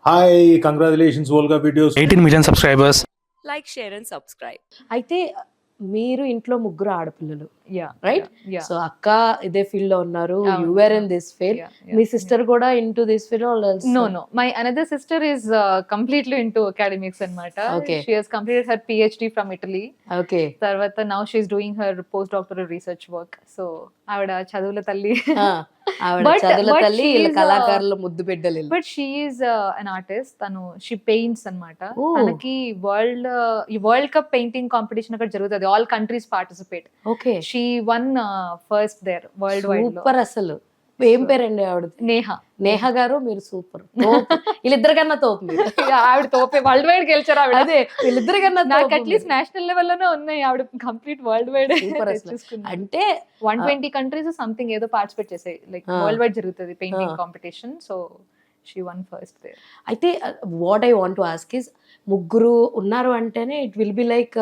Hi, congratulations, Volga Videos. 18 million subscribers. Like, share and subscribe. అయితే మీరు ఇంట్లో ముగ్గురు ఆడపిల్లలు, Yeah. రైట్? Yeah. సో అక్క ఇదే ఫీల్డ్ లో ఉన్నారు, అవును, you were in this field. Yeah. మీ సిస్టర్ కూడా into this field? No. My another sister is completely into academics anamata. Okay. She has completed her PhD from Italy. Okay. Tarvata now she's doing her postdoctoral research work. So ఆవిడ చదువుల తల్లి. ఆవిడ But- చదువుల but తల్లి, she వీళ్ళ is, కళాకారుల ముద్దు బిడ్డలు. But she is an artist. she paints anamata. Oh. తనకి వరల్డ్ కప్ పెయింటింగ్ కాంపిటీషన్ అక్కడ జరుగుతుంది. All countries participate. Okay, She won first there world wide లో. సూపర్. అసలు ఏం పేరండి ఆవిడ? నేహా. నేహ గారు, మీరు సూపర్. వీళ్ళిద్దరి కన్నా తోపు మీరు. ఆవిడ తోపే వరల్డ్ వైడ్ గెలిచారు ఆవిడ. అదే, వీళ్ళిద్దరి కన్నా నాకు అట్లీస్ట్ నేషనల్ లెవెల్ లోనే ఉన్నాయి. ఆవిడ కంప్లీట్ వరల్డ్ వైడ్ సూపర్ అసలు. అంటే 120 కంట్రీస్ సంథింగ్ ఏదో పార్టిసిపేట్ చేసాయి. లైక్ వరల్డ్ వైడ్ జరుగుతుంది painting competition. So she won first there. అయితే what I want to ask is, ముగ్గురు ఉన్నారు అంటేనే ఇట్ విల్ బి లైక్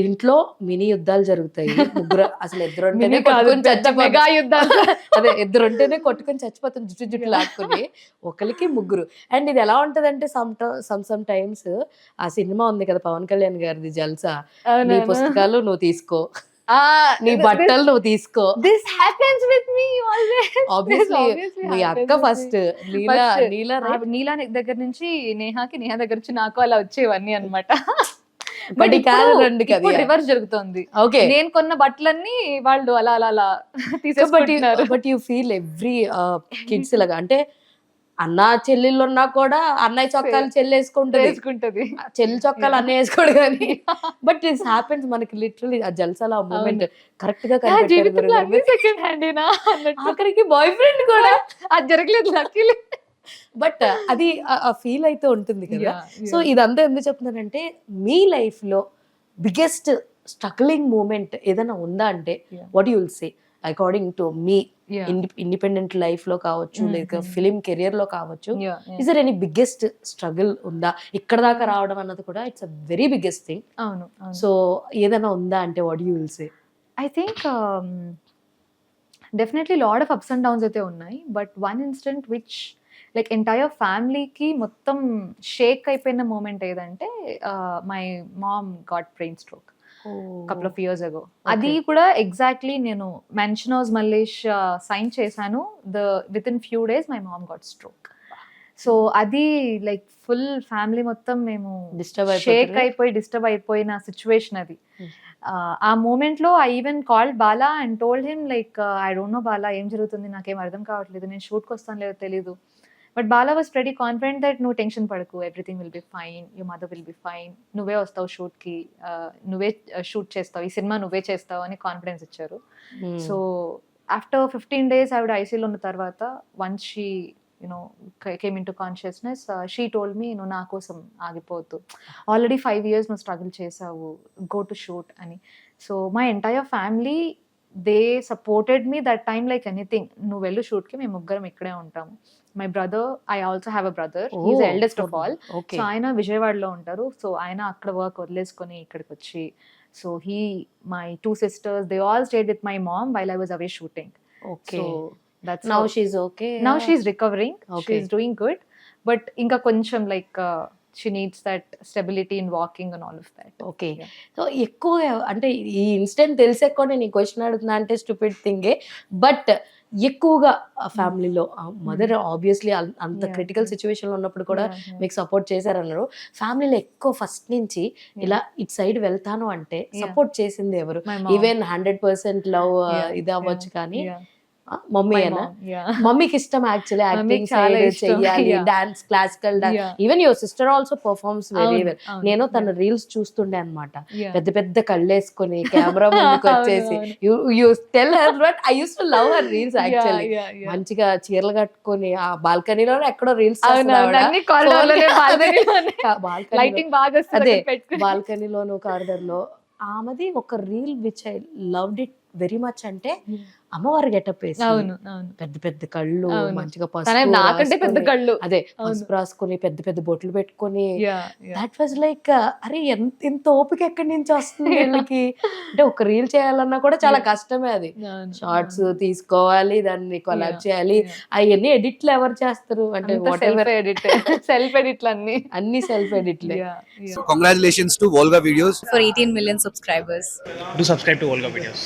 ఇంట్లో మినీ యుద్ధాలు జరుగుతాయి. ముగ్గురు అసలు ఇద్దరు ఉంటేనే కొట్టుకొని మెగా యుద్ధాలు. అదే, ఇద్దరు ఉంటేనే కొట్టుకొని చచ్చిపోతాం జుట్టు లాక్కుని. ఒకరికి ముగ్గురు. అండ్ ఇది ఎలా ఉంటదంటే సమ్ టైమ్స్ ఆ సినిమా ఉంది కదా పవన్ కళ్యాణ్ గారిది, జల్సా. నీ పుస్తకాలు నువ్వు తీసుకో, నీ బట్టలు నువ్వు తీసుకో. This happens with me always. Obviously obviously me happens అక్క with ఫస్ట్, me. నీలా నీలా దగ్గర నుంచి నేహాకి, నేహా దగ్గర నుంచి నాకు అలా వచ్చేవన్నీ అనమాట. బట్ కాదు రండి కదా. రివర్స్ జరుగుతుంది. ఓకే, నేను కొన్న బట్టలన్నీ వాళ్ళు అలా అలా అలా తీసేసుకుంటున్నారు. But you feel every kids లాగా, అంటే అన్న చెల్లెళ్ళు ఉన్నా కూడా అన్నయ్య చొక్కాలు చెల్లి వేసుకుంటది, వేసుకుంటది. చెల్లి చొక్కాలు అన్నయ్య వేసుకోడు కానీ. బట్ దిస్ హ్యాపెన్స్ మనకి లిటరలీ ఆ జల్సాలో ఆ మూమెంట్ కరెక్ట్ గా జీవితంలో అన్ని సెకండ్ హ్యాండేనా అన్నట్టు. ఆఖరికి బాయ్ ఫ్రెండ్ కూడా అది జరగలేదు లక్కీలీ. బట్ అది ఆ ఫీల్ అయితే ఉంటుంది కదా. సో ఇదంతా ఎందుకు చెప్తున్నానంటే, మీ లైఫ్ లో బిగ్గెస్ట్ స్ట్రగ్లింగ్ మూమెంట్ ఏదైనా ఉందా అంటే what you will say according to మీ ఇండిపెండెంట్ లైఫ్ లో కావచ్చు, లేక ఫిలిం కెరియర్ లో కావచ్చు, is there any biggest struggle ఉందా? ఇక్కడ దాకా రావడం అన్నది కూడా it's a very biggest thing. అవును. సో ఏదైనా ఉందా అంటే what you will say? I think definitely lot of ups and downs అయితే ఉన్నాయి. But one instant which like entire ఫ్యామిలీకి మొత్తం షేక్ అయిపోయిన మూమెంట్ ఏదంటే, my mom got brain stroke couple of years ago. అది కూడా ఎగ్జాక్ట్లీ నేను మెన్షనోస్ మల్లేష్ సైన్ చేశాను. With in few days my mom got stroke. So అది లైక్ ఫుల్ ఫ్యామిలీ మొత్తం మేము షేక్ అయిపోయి డిస్టర్బ్ అయిపోయిన సిచ్యువేషన్ అది. ఆ మూమెంట్ లో I even called Bala and told him like, I don't know Bala, ఏం జరుగుతుంది నాకేం అర్థం కావట్లేదు, నేను షూట్కి వస్తాను లేదో తెలీదు. But Bala was very confident that నువ్వు టెన్షన్ పడకు, everything will be fine, your mother will be fine, నువ్వే వస్తావు షూట్కి, నువ్వే షూట్ చేస్తావు, ఈ సినిమా నువ్వే చేస్తావు అని కాన్ఫిడెన్స్ ఇచ్చారు. సో ఆఫ్టర్ 15 days ఆవిడ ఐసీయూలో ఉన్న తర్వాత, once she came in to consciousness, she told me, నువ్వు నా కోసం ఆగిపోవద్దు, ఆల్రెడీ 5 years నువ్వు స్ట్రగుల్ చేసావు, గో టు షూట్ అని. So my entire family they supported me that time like anything. నువ్వు వెళ్ళు షూట్కి, మేము ముగ్గురం ఇక్కడే ఉంటాము. My brother, I also have a brother, he's eldest of all. So ఆయన విజయవాడలో ఉంటారు. సో ఆయన అక్కడ వర్క్ వదిలేసుకొని ఇక్కడికి వచ్చి, so my 2 sisters, they all stayed with my mom while I was away shooting. Okay. So that's Now how. she's okay. Now she's recovering. Okay. She's doing good. But ఇంకా కొంచెం like she needs that stability in walking and all of that. Okay. Yeah. So ఎక్కువ అంటే ఈ incident తెలిసే కూడా నేను question అడుగుతున్నా అంటే స్టూపిడ్ థింగే. బట్ ఎక్కువగా ఫ్యామిలీలో మదర్ ఆబ్వియస్లీ అంత Yeah. క్రిటికల్ సిచ్యువేషన్ లో ఉన్నప్పుడు కూడా Yeah. మీకు సపోర్ట్ చేశారన్నారు. ఫ్యామిలీలో ఎక్కువ ఫస్ట్ నుంచి ఇలా ఇటు సైడ్ వెళ్తాను అంటే Yeah. సపోర్ట్ చేసింది ఎవరు? My mom. Even 100% love Yeah. ఇది అవ్వచ్చు కానీ Yeah. మమ్మీ My అయినా? mom. Yeah. మమ్మీకి ఇష్టం యాక్చువల్లీ యాక్టింగ్ చాలా సైడ్ ఇష్టం. చెయ్యాలి, Yeah. Dance, classical dance. Yeah. Even your sister also performs very అవును, వెల్. అవును. నేను తన Yeah. రీల్స్ చూస్తుండే అన్నమాట. Yeah. పెద్ద పెద్ద కళ్ళేసుకొని కెమెరా ముందుకు వచ్చేసి అవును, you tell her but I use to love her reels actually. Yeah, yeah. మంచిగా చీరలు కట్టుకొని ఆ బాల్కనీలో ఎక్కడో రీల్స్ అవునవును, అన్ని కారిడార్లోనే, బాల్కనీలోనే. లైటింగ్ బాగా అదే వస్తుంది పెట్టుకుని. బాల్కనీలోను కారిడార్ లో ఆమెది ఒక reel which I loved it very much అంటే అమ్మవారి గెటప్ వేసి అవును అవును పెద్ద పెద్ద కళ్ళు అవును. మంచిగా తనే పసుపు నాకంటే పెద్ద రాసుకొని, కళ్ళు. అదే అవును. పసుపు రాసుకొని పెద్ద పెద్ద బొట్లు పెట్టుకొని Yeah, yeah. That was like అరే ఇంత ఓపిక ఎక్కడి నుంచి వస్తుంది వీళ్ళకి అంటే ఒక రీల్ చేయాలన్నా కూడా చాలా కష్టమే అది అవును, షార్ట్స్ అవును. తీసుకోవాలి దాన్ని కొలాబ్ Yeah, చేయాలి yeah. అవన్నీ ఎడిట్లు ఎవరు చేస్తారు అంటే అంతా what self ever edit self ఎడిట్లు అన్ని. అన్ని సెల్ఫ్ ఎడిట్లే Yeah, yeah. So congratulations to Volga Videos. For 18 million subscribers. Do subscribe to Volga Videos.